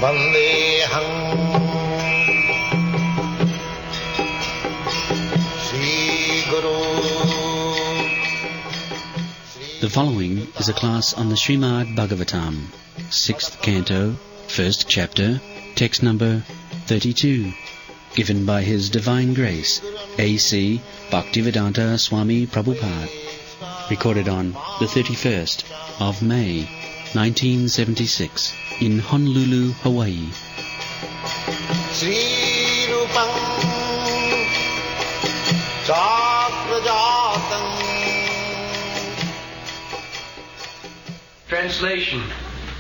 Vandeham Sri Guru. The following is a class on the Srimad Bhagavatam, 6th Canto, 1st Chapter, text number 32, given by His Divine Grace, A.C. Bhaktivedanta Swami Prabhupada, recorded on the 31st of May, 1976, in Honolulu, Hawaii. Sri Rupam Chakrajatam. Translation.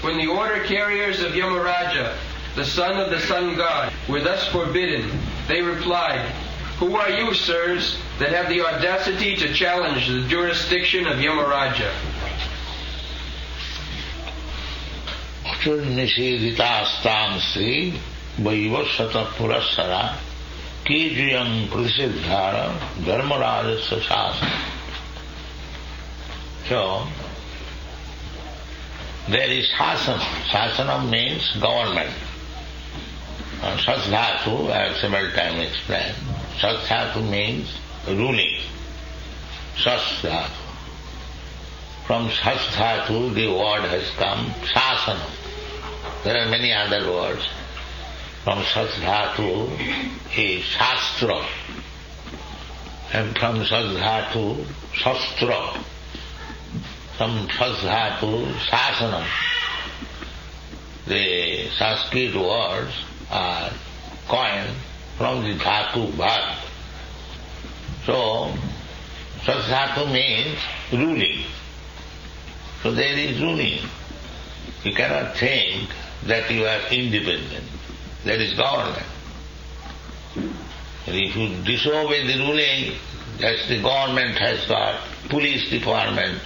When the order carriers of Yamaraja, the son of the sun god, were thus forbidden, they replied, "Who are you, sirs, that have the audacity to challenge the jurisdiction of Yamaraja?" Nisheditastam Sri Vaivasata Purasara Kijayam Prasiddhara Dharmaraja Sasasa. So, there is Sasana. Sasana means government. Sasdhatu, I have several times explained. Sasdhatu means ruling. Sasdhatu. From Sasdhatu the word has come Sasana. There are many other words. From Sasdhatu is Shastra. And from Sasdhatu, Shastra. From Sasdhatu, Sasana. The Sanskrit words are coined from the Dhatu Bhat. So, Sasdhatu means ruling. So there is ruling. You cannot think that you are independent. There is government. And if you disobey the ruling, as the government has got police department,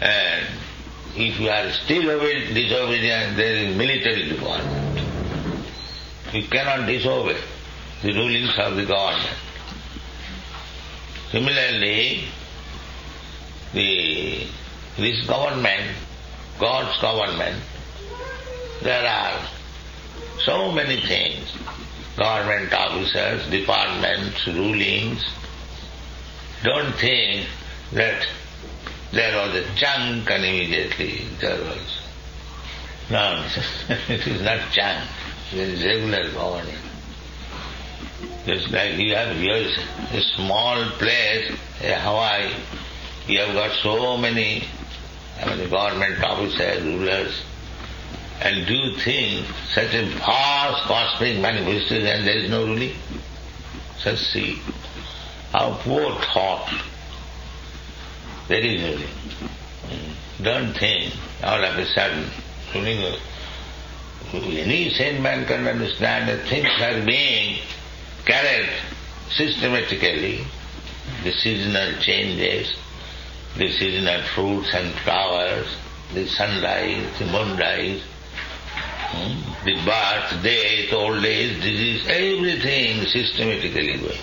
and if you are still disobedient, there is military department. You cannot disobey the rulings of the government. Similarly, this government, God's government, there are so many things, government officers, departments, rulings. Don't think that there was a chunk and immediately there was. No, it is not chunk, it is regular government. Just like you have here a small place, Hawaii, you have got so many government officers, rulers, and do you think such a vast cosmic manifestation and there is no ruling? Just see how poor thought. There is ruling. Don't think all of a sudden. Any sane man can understand that things are being carried systematically. The seasonal changes, the seasonal fruits and flowers, the sunrise, the moonrise, the birth, death, old age, disease, everything systematically going.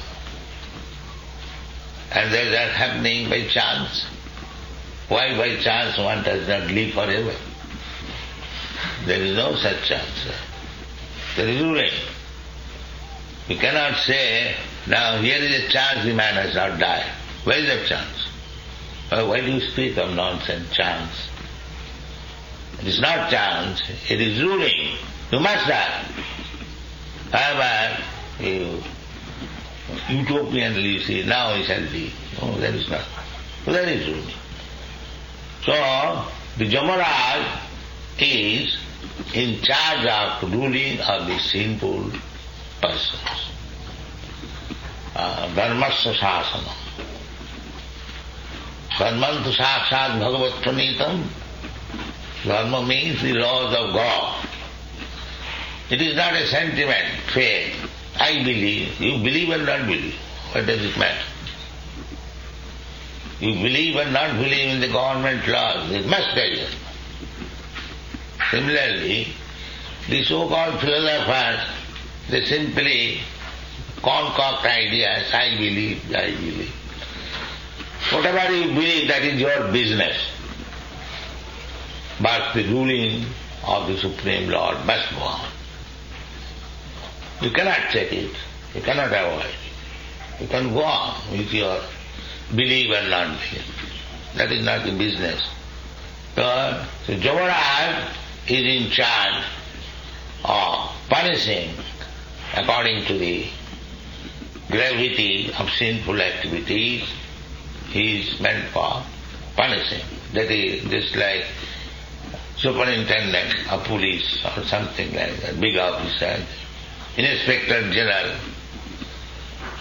And that is happening by chance. Why by chance one does not live forever? There is no such chance. There is ruling. You cannot say, now here is a chance the man has not died. Where is that chance? Why do you speak of nonsense, chance? It is not chance, it is ruling. You must die. However, utopianly you see, now he shall be. No, there is not. There is ruling. So, the Yamaraj is in charge of ruling of the sinful persons. Dharmasya sasana. Dharmantu sakshat bhagavat pranitam. Dharma means the laws of God. It is not a sentiment, faith. I believe. You believe or not believe. What does it matter? You believe or not believe in the government laws. It must tell you. Similarly, the so-called philosophers, they simply concoct ideas. I believe, I believe. Whatever you believe, that is your business. But the ruling of the Supreme Lord must go on. You cannot check it. You cannot avoid it. You can go on with your belief and non-belief. That is not the business. So Yamaraja is in charge of punishing according to the gravity of sinful activities. He is meant for punishing. That is just like superintendent of police or something like that, big officer, inspector general,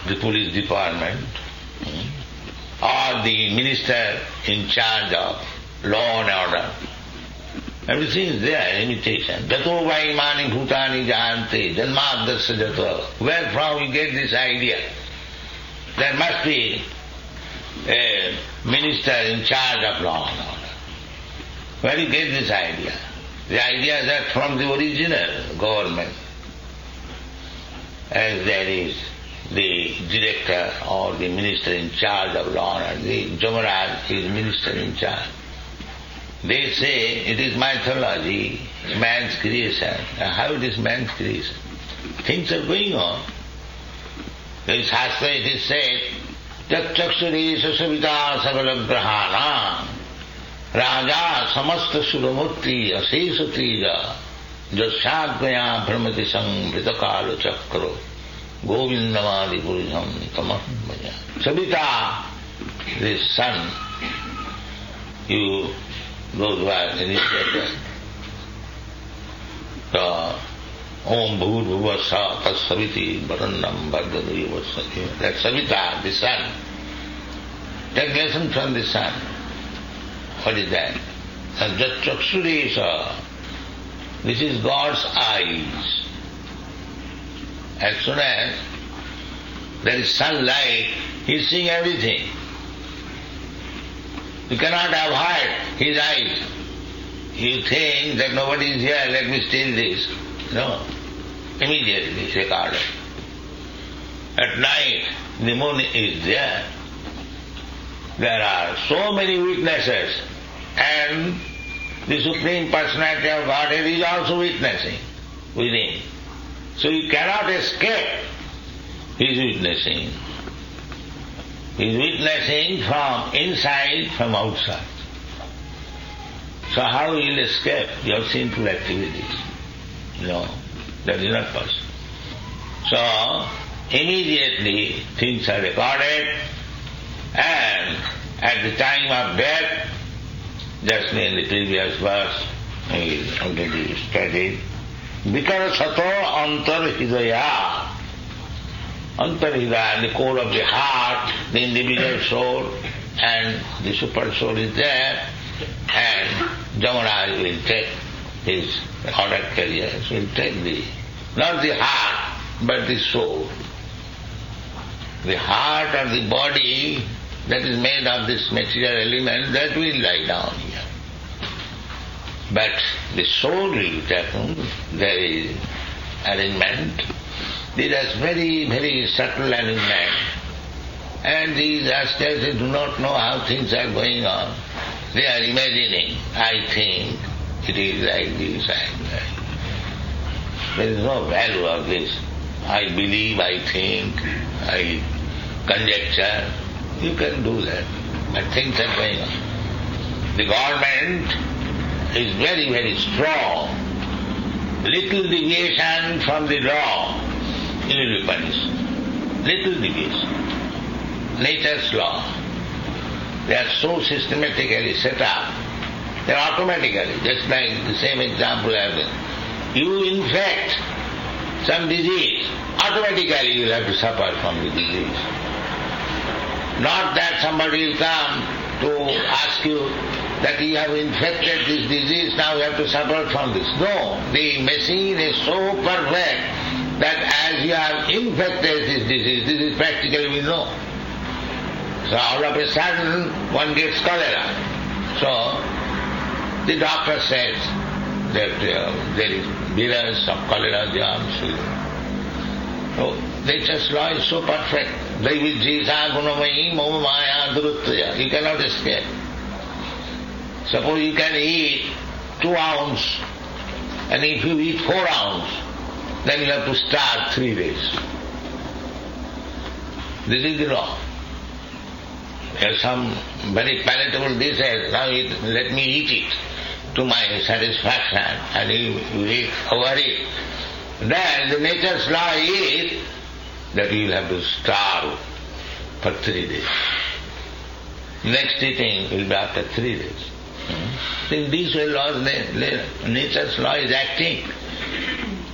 the police department, or the minister in charge of law and order. Everything is there, imitation. Jato vaimani bhutani jante, janmadasya jato. Where from you get this idea? There must be a minister in charge of law and order. Where you get this idea? The idea is that from the original government, as there is the director or the minister in charge of law and order, the Yamaraja is minister in charge. They say it is mythology, man's creation. How it is man's creation? Things are going on. In Shastra it is said, Chakshuri Sasavita Sagalam Grahana Raja Samasta Suramurti Asesatija Jasyagmaya Brahmati Sang Vritakala Chakro Govindamadi Purusham Tamatmaya. Savita, the sun, those who are initiated. So, Om Bhur Bhuvasa Tasaviti Varannam Bhardadri Vasati. That Savita, the sun. Take lesson from the sun. What is that? And Jat Chakshuresa. This is God's eyes. As soon as there is sunlight, he is seeing everything. You cannot avoid his eyes. You think that nobody is here, let me steal this. No. Immediately it's recorded. At night, the moon is there. There are so many witnesses, and the Supreme Personality of Godhead is also witnessing within. So you cannot escape his witnessing. He is witnessing from inside, from outside. So how will you escape your sinful activities? No, that is not possible. So immediately things are recorded, and at the time of death, just in the previous verse, we already studied, Vikara Sato Antar Hidaya. Antar Hidaya, the core of the heart, the individual soul, and the super soul is there, and Yamaraja will take his order carriers, will take not the heart, but the soul. The heart or the body that is made of this material element, that will lie down here. But the soul will be taken, there is arrangement. These are very, very subtle arrangement. And these asters, they do not know how things are going on. They are imagining, I think, it is like this, I am like. There is no value of this. I believe, I think, I conjecture. You can do that. But things are going on. The government is very, very strong. Little deviation from the law, you will be punished. Little deviation. Nature's law. They are so systematically set up. They are automatically, just like the same example I have given. You infect some disease, automatically you will have to suffer from the disease. Not that somebody will come to ask you that you have infected this disease, now you have to suffer from this. No, the machine is so perfect that as you have infected this disease, this is practically we know. So all of a sudden one gets cholera. So the doctor says that there is virus of cholera germs. So nature's law is so perfect. You cannot escape. Suppose you can eat 2 ounces and if you eat 4 ounces, then you have to starve 3 days. This is the law. There are some very palatable dishes, now let me eat it to my satisfaction, and you eat over it. Then the nature's law is that you will have to starve for 3 days. Next eating will be after 3 days. In this way, nature's law is acting.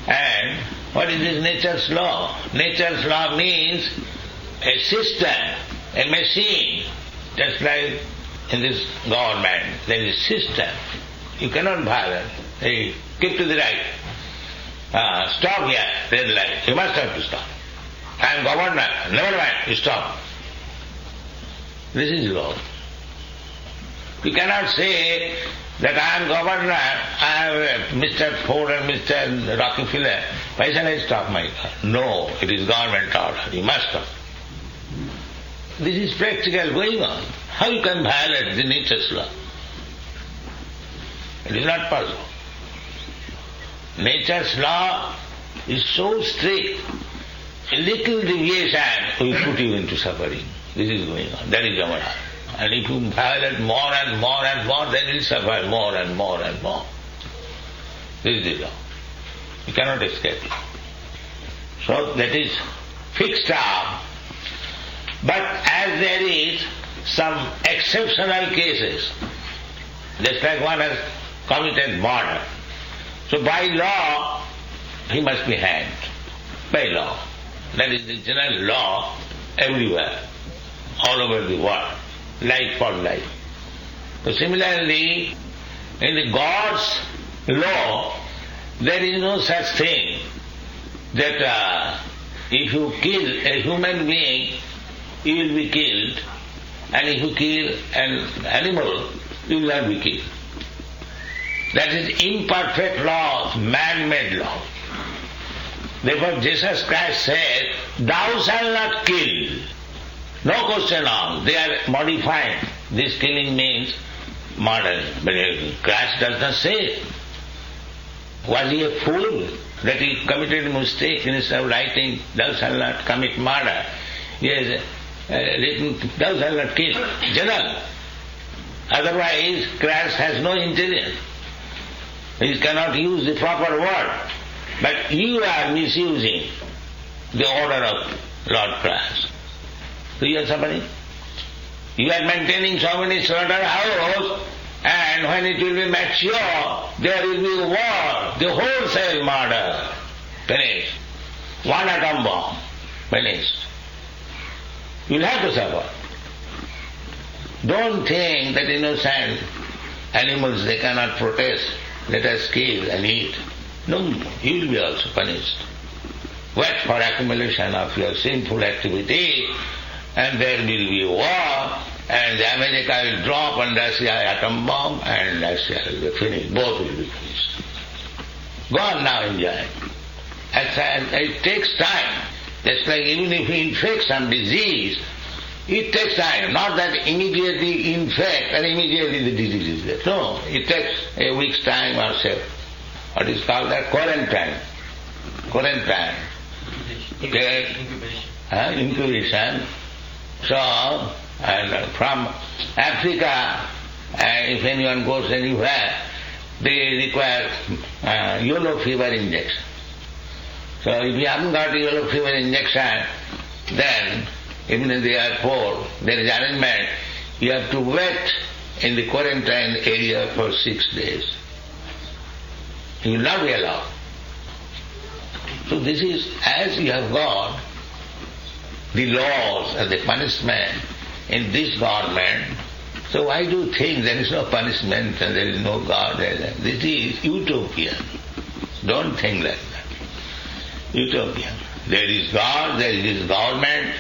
And what is this nature's law? Nature's law means a system, a machine. Just like in this government, there is a system. You cannot violate. Hey, keep to the right. Stop here, red light. You must have to stop. I am governor. Never mind, you stop. This is law. You cannot say that I am governor, I have Mr. Ford and Mr. Rockefeller. Why shall I stop my car? No, it is government order. You must stop. This is practical going on. How you can violate the nature's law? It is not possible. Nature's law is so strict, a little deviation will put you into suffering. This is going on. That is Yamaraja. And if you violate more and more and more, then you will suffer more and more and more. This is the law. You cannot escape it. So that is fixed up. But as there is some exceptional cases, just like one has committed murder, so by law he must be hanged. By law. That is the general law everywhere, all over the world. Life for life. So similarly, in the God's law, there is no such thing that if you kill a human being, you will be killed, and if you kill an animal, you will not be killed. That is imperfect law, man-made law. Therefore Jesus Christ said, "Thou shalt not kill." No question on. They are modifying. This killing means murder. But Christ does not say it. Was he a fool that he committed a mistake instead of writing, "Thou shalt not commit murder"? He has written, "Thou shalt not kill." General. Otherwise, Christ has no intelligence. He cannot use the proper word. But you are misusing the order of Lord Christ. So you are suffering. You are maintaining so many slaughterhouses, and when it will be mature, there will be war, the wholesale murder. Finished. One atom bomb. Finished. You will have to suffer. Don't think that innocent animals, they cannot protest. Let us kill and eat. No, you will be also punished. Wait for accumulation of your sinful activity, and there will be war, and America will drop on Russia atom bomb, and Russia will be finished. Both will be finished. Go on now, enjoy. It takes time. Just like even if you infect some disease, it takes time. Not that immediately infect and immediately the disease is there. No, it takes a week's time or so. What is called that? Quarantine. Quarantine. Incubation. So, and from Africa, if anyone goes anywhere, they require yellow fever injection. So if you haven't got a yellow fever injection, then even in the airport, there is arrangement, you have to wait in the quarantine area for 6 days. You will not be allowed. So this is, as you have got the laws and the punishment in this government, so why do you think there is no punishment and there is no God? This is utopian. Don't think like that. Utopian. There is God, there is His government,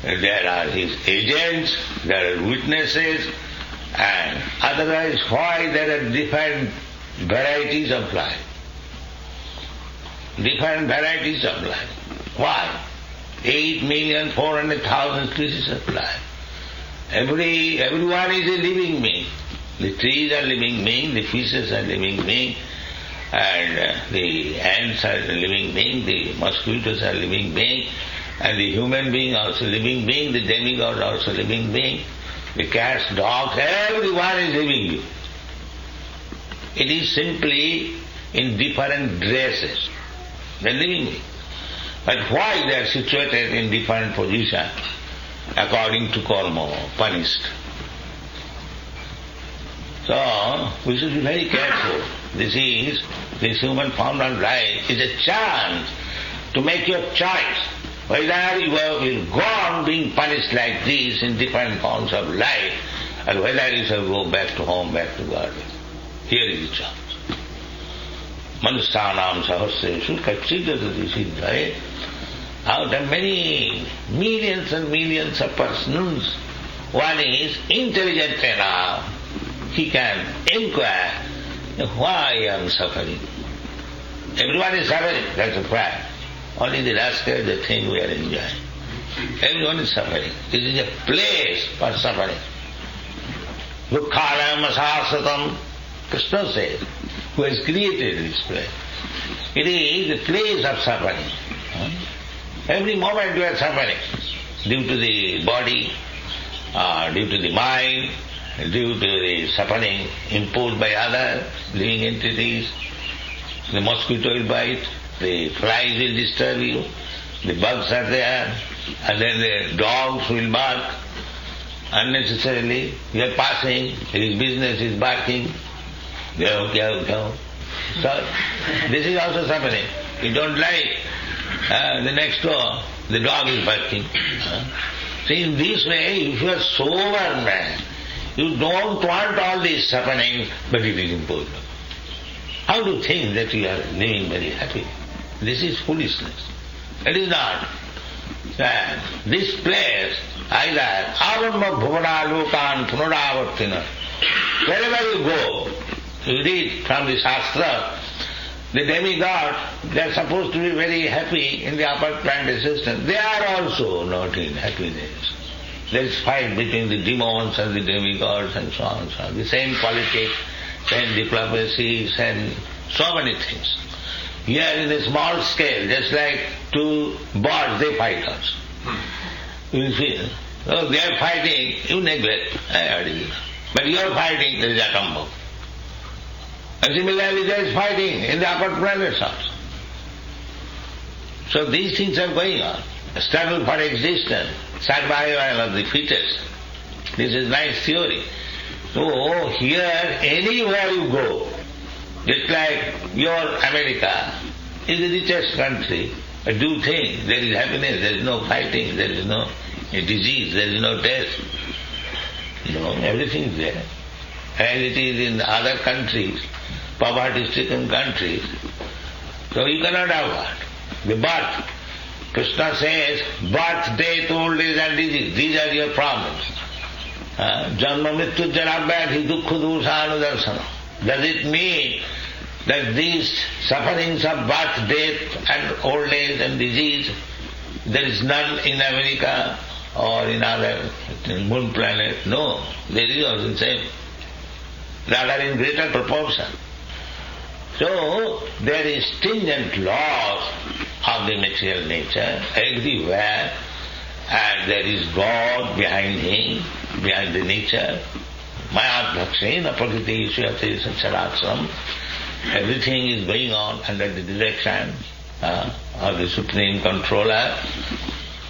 there are His agents, there are witnesses, and otherwise why there are different varieties of life? Different varieties of life. Why? 8,400,000 species of life. Everyone is a living being. The trees are living beings, the fishes are living beings, and the ants are living being, the mosquitoes are living being, and the human being also living being, the demigod also living being, the cats, dogs, everyone is living being. It is simply in different dresses. They are living being. But why they are situated in different positions according to karma, punished. So, we should be very careful. This human form of life is a chance to make your choice. Whether you will go on being punished like this in different forms of life, or whether you shall go back to home, back to God. Here is the chance. Manusyanam sahasreshu kachidadati siddhaye. Out of many millions and millions of persons, one is intelligent enough. He can inquire, why I am suffering. Everyone is suffering, that's a fact. Only the rascal is the thing we are enjoying. Everyone is suffering. It is a place for suffering. Dukkhalam asasatam, Krishna says, who has created this place. It is a place of suffering. Every moment you are suffering, due to the body, due to the mind, due to the suffering imposed by other living entities. The mosquito will bite, the flies will disturb you, the bugs are there, and then the dogs will bark unnecessarily. You are passing, his business is barking. Go, go, go. So, this is also suffering. You don't like the next door, the dog is barking. So in this way, if you are sober man, you don't want all this suffering, but it is imposed. How do you think that you are living very happy? This is foolishness. It is not. This place, either Avarma Bhuvana Lokan Punaravartina, wherever you go, you read from the Shastra, the demigod, they are supposed to be very happy in the upper plant existence. They are also not in happiness. There is fight between the demons and the demigods and so on and so on. The same politics, same diplomacy, and so many things. Here in a small scale, just like two birds, they fight also. You see, so they are fighting, you neglect. But you are fighting, there is a combo. And similarly, there is fighting in the upper planets also. So these things are going on. Struggle for existence, survival of the fittest. This is nice theory. So here, anywhere you go, just like your America is the richest country, but do you think there is happiness, there is no fighting, there is no disease, there is no death? No, everything is there. As it is in other countries, poverty-stricken countries. So you cannot have what? The birth. Krishna says, birth, death, old age and disease, these are your problems. Janma mrityu jara vyadhi dukkha dosha anudarsana. Does it mean that these sufferings of birth, death and old age and disease, there is none in America or in other moon planet? No, there is also the same. Rather in greater proportion. So, there is stringent laws of the material nature everywhere, and there is God behind him, behind the nature. Mayadhakshena prakriti ishuyate sacharatsam. Everything is going on under the direction of the Supreme Controller.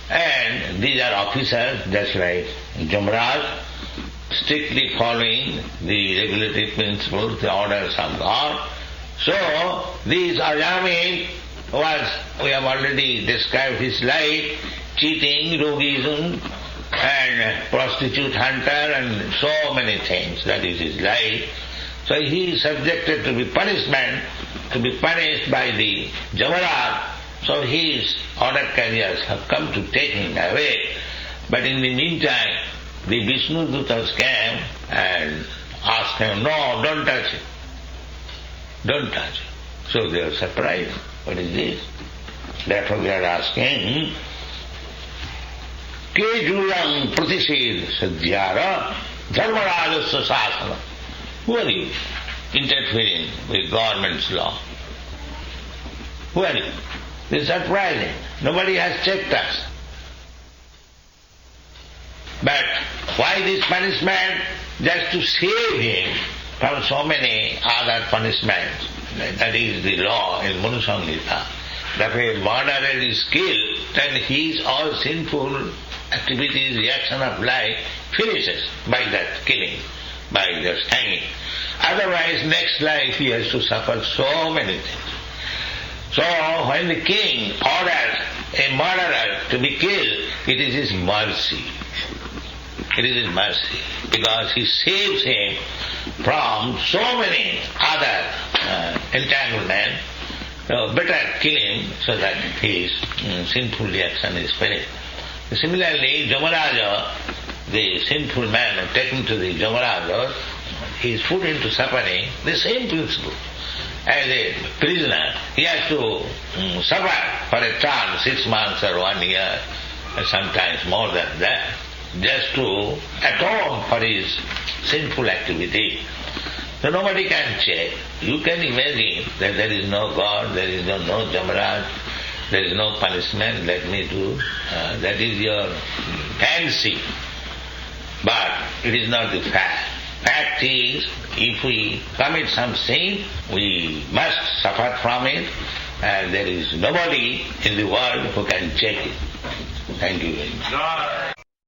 And these are officers, just like Yamaraja, strictly following the regulatory principles, the orders of God. So, this Ajami we have already described his life, cheating, roguism, and prostitute hunter, and so many things. That is his life. So he is subjected to be punishment, to be punished by the Yamaraja. So his order carriers have come to take him away. But in the meantime, the Vishnu Dutas came and asked him, no, don't touch it. Don't touch it. So they are surprised. What is this? Therefore they are asking, Ke julam pratished sadhyara dharmarajasya sasana. Who are you interfering with government's law? Who are you? This is surprising. Nobody has checked us. But why this punishment? Just to save him from so many other punishments. That is the law in Manusangita. That if a murderer is killed, then his all sinful activities, reaction of life finishes by that killing, by just hanging. Otherwise, next life he has to suffer so many things. So when the king orders a murderer to be killed, it is his mercy. It is his mercy, because he saves him from so many other entanglements. So better kill him so that his sinful reaction is finished. Similarly, Yamaraja, the sinful man taken to the Yamaraja, he is put into suffering, the same principle. As a prisoner, he has to suffer for a term, 6 months or 1 year, or sometimes more than that, just to atone for his sinful activity. So nobody can check. You can imagine that there is no God, there is no Yamaraj, there is no punishment, let me do. That is your fancy. But it is not the fact. Fact is, if we commit some sin, we must suffer from it, and there is nobody in the world who can check it. Thank you very much.